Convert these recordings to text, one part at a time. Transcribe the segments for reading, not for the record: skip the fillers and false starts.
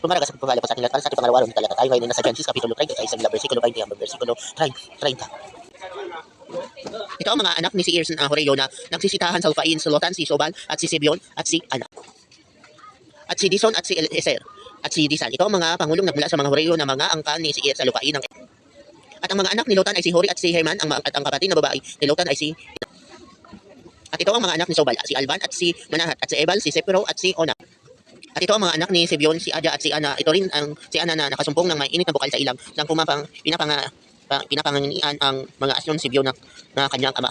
Pumaraga sa pagpapala po sa ating lahat para sa ating pangaraw-araw na talata tayo ngayon nasa Genesis Kapitulo 30 sa isang versikulo 20 hanggang versikulo 30. Ito ang mga anak ni Seir na Horeo na nagsisitahan sa lupain, si Lotan, si Sobal, at si Sibeon, at si Ana, at si Dison, at si Eliezer, at si Disan. Ito ang mga pangulong nagmula sa mga Horeo na mga angkan ni Seir sa lupain ng. At ang mga anak ni Lotan ay si Hori at si Herman, at ang kapatid na babae ni Lotan ay si. At ito ang mga anak ni Sobal, si Alban, at si Manahat, at si Ebal, si Sepro, at si Ona. At ito ang mga anak ni Sibeon, si Adja, at si Ana. Ito rin ang si Ana na nakasumpong ng mainit na bukal sa ilang nang pinapanganian ang mga asyon si Sibeon na kanyang ama.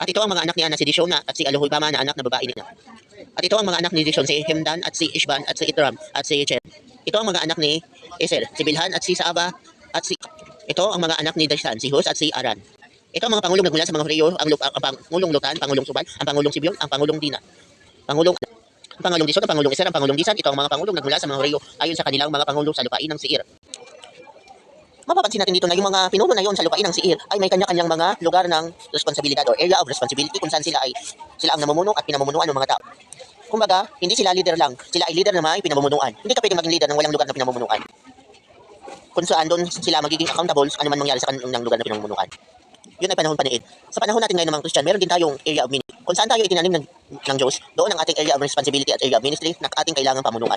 At ito ang mga anak ni Ana, si Dishon at si Aluhibama na anak na babae niya. At ito ang mga anak ni Dishon, si Hemdan, at si Ishban, at si Itram, at si Chen. Ito ang mga anak ni Eser, si Bilhan, at si Saaba, at si. Ito ang mga anak ni Dashan, si Hus, at si Aran. Ito ang mga pangulong nagmula sa mga Horeo, ang pangulong Lotan, pangulong Subal, ang pangulong Sibeon, ang pangulong Dina, ang pangulong Dison, ang pangulong Eser, ang pangulong Disan. Ito ang mga pangulong nagmula sa mga Horeo ayon sa kanilang mga pangulo sa lupain ng Seir. Mapapansin natin dito na yung mga pinuno na yon sa lupain ng Seir ay may kanya-kanyang mga lugar ng responsibilidad or area of responsibility kung saan sila ang namumuno at pinamumunuan ng mga tao. Kumbaga, hindi sila leader lang, sila ay leader na may pinamumunuan. Hindi ka pwedeng maging leader ng walang lugar na pinamumunuan. Kung saan doon sila magiging accountable sa anuman mangyari sa kanilang lugar na pinamumunuan. Yun ay panahon paniid. Sa panahon natin ngayon ng mga Christian, meron din tayong area of ministry. Kung saan tayo itinanim ng Diyos, doon ang ating area of responsibility at area of ministry na ating kailangang pamunuan.